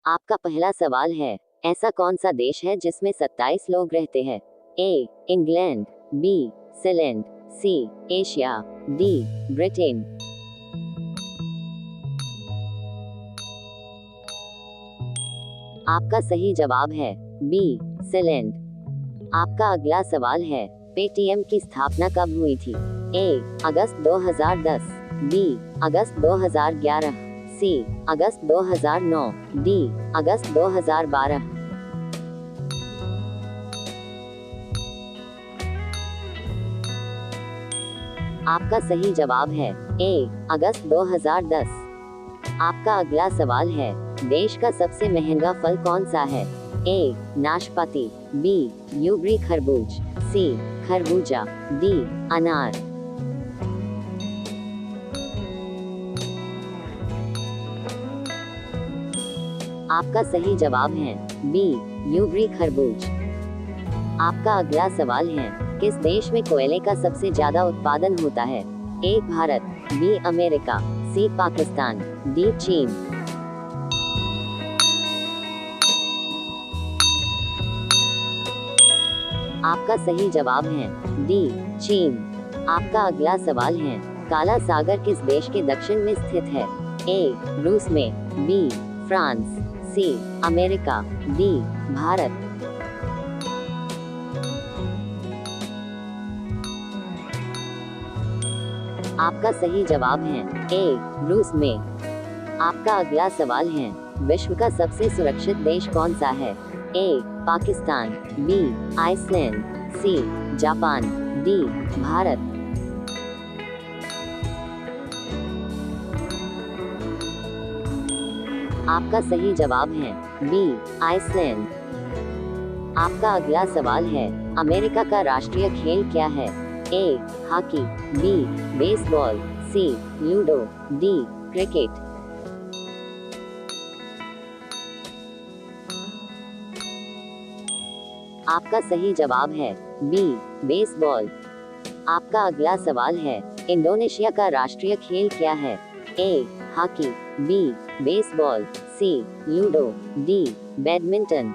आपका पहला सवाल है, ऐसा कौन सा देश है जिसमें 27 लोग रहते हैं? A England, B Sealand, C Asia, D Britain. आपका सही जवाब है बी सीलैंड। आपका अगला सवाल है, पेटीएम की स्थापना कब हुई थी? ए अगस्त 2010, बी अगस्त 2011, सी अगस्त 2009, डी अगस्त 2012। आपका सही जवाब है ए अगस्त 2010। आपका अगला सवाल है, देश का सबसे महंगा फल कौन सा है? ए नाशपाती, बी यूबरी खरबूज, सी खरबूजा, डी अनार। आपका सही जवाब है बी यूबरी खरबूज। आपका अगला सवाल है, किस देश में कोयले का सबसे ज्यादा उत्पादन होता है? ए भारत, बी अमेरिका, सी पाकिस्तान, डी चीन। आपका सही जवाब है डी चीन। आपका अगला सवाल है, काला सागर किस देश के दक्षिण में स्थित है? ए रूस में, B France, C America, D Bharat. आपका सही जवाब है ए रूस में। आपका अगला सवाल है, विश्व का सबसे सुरक्षित देश कौन सा है? A Pakistan, B Iceland, C Japan, D Bharat. आपका सही जवाब है बी आइसलैंड। आपका अगला सवाल है, अमेरिका का राष्ट्रीय खेल क्या है? A hockey, B baseball, C ludo, D cricket. आपका सही जवाब है बी बेसबॉल। आपका अगला सवाल है, इंडोनेशिया का राष्ट्रीय खेल क्या है? A hockey, B baseball, C ludo, D badminton.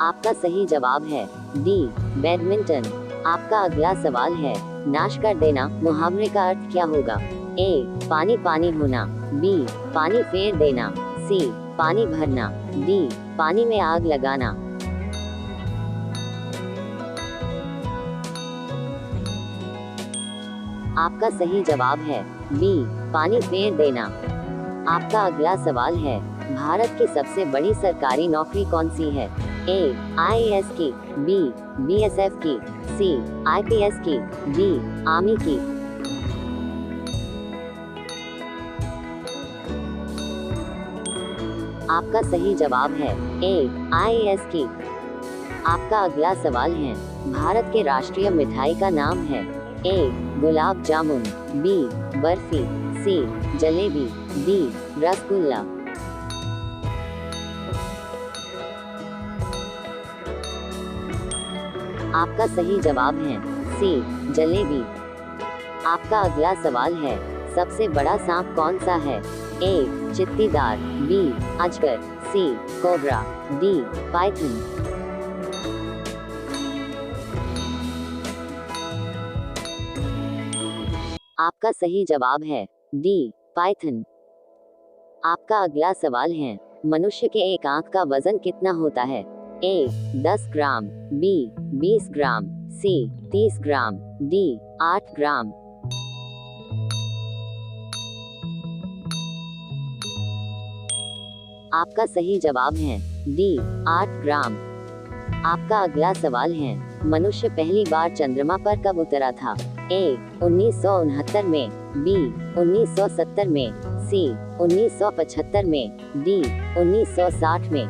आपका सही जवाब है डी बैडमिंटन। आपका अगला सवाल है, नाश कर देना मुहावरे का अर्थ क्या होगा? ए पानी पानी होना, बी पानी फेर देना, सी पानी भरना, डी पानी में आग लगाना। आपका सही जवाब है बी पानी फेर देना। आपका अगला सवाल है, भारत की सबसे बड़ी सरकारी नौकरी कौन सी है? ए आईएएस की, बी बीएसएफ की, सी आईपीएस की, डी आर्मी की। आपका सही जवाब है ए आईएएस की। आपका अगला सवाल है, भारत के राष्ट्रीय मिठाई का नाम है? ए गुलाब जामुन, बी बर्फी, सी जलेबी, डी रसगुल्ला। आपका सही जवाब है सी जलेबी। आपका अगला सवाल है, सबसे बड़ा सांप कौन सा है? ए चित्तीदार, बी अजगर, सी कोबरा, डी पाइथन। आपका सही जवाब है डी पाइथन। आपका अगला सवाल है, मनुष्य के एक आंख का वजन कितना होता है? ए 10 ग्राम, बी 20 ग्राम, सी 30 ग्राम, डी 8 ग्राम। आपका सही जवाब है डी 8 ग्राम। आपका अगला सवाल है, मनुष्य पहली बार चंद्रमा पर कब उतरा था? ए 1969 में, बी 1970 में, सी 1975 में, डी 1960 में।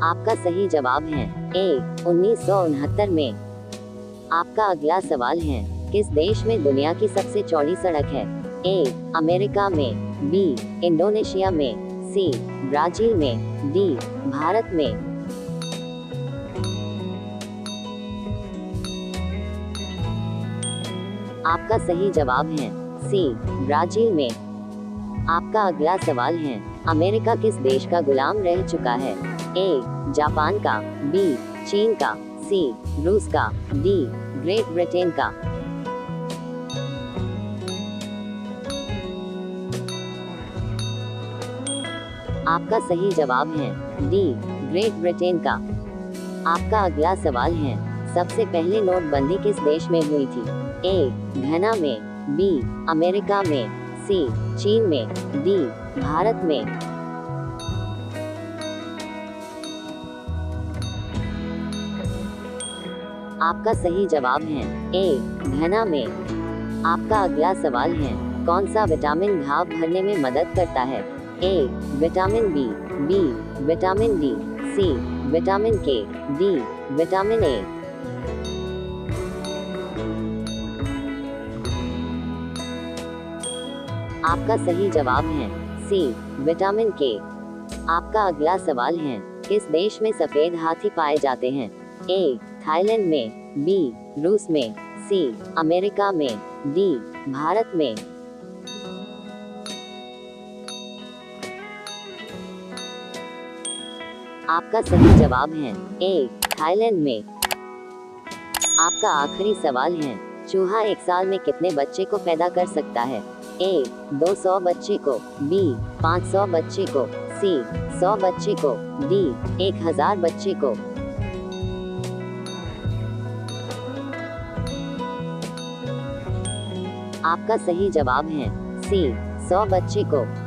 आपका सही जवाब है ए 1969 में। आपका अगला सवाल है, किस देश में दुनिया की सबसे चौड़ी सड़क है? ए अमेरिका में, बी इंडोनेशिया में, सी ब्राजील में, डी भारत में। आपका सही जवाब है सी, ब्राजील में। आपका अगला सवाल है, अमेरिका किस देश का गुलाम रह चुका है? ए, जापान का, बी, चीन का, सी, रूस का, डी, ग्रेट ब्रिटेन का। आपका सही जवाब है डी, ग्रेट ब्रिटेन का। आपका अगला सवाल है, सबसे पहले नोटबंदी किस देश में हुई थी? ए, घना में, बी, अमेरिका में, सी, चीन में, डी, भारत में। आपका सही जवाब है ए, घना में। आपका अगला सवाल है, कौन सा विटामिन घाव भरने में मदद करता है? A, vitamin B, B, vitamin D, C, vitamin K, D, vitamin A. आपका सही जवाब है सी, विटामिन के। आपका अगला सवाल है, किस देश में सफेद हाथी पाए जाते हैं? ए, थाईलैंड में, बी, रूस में, सी, अमेरिका में, डी, भारत में। आपका सही जवाब है ए, थाईलैंड में। आपका आखिरी सवाल है, चूहा एक साल में कितने बच्चे को पैदा कर सकता है? ए, 200 बच्चे को, बी, 500 बच्चे को, सी, 100 बच्चे को, डी, 1000 बच्चे को। आपका सही जवाब है सी, 100 बच्चे को।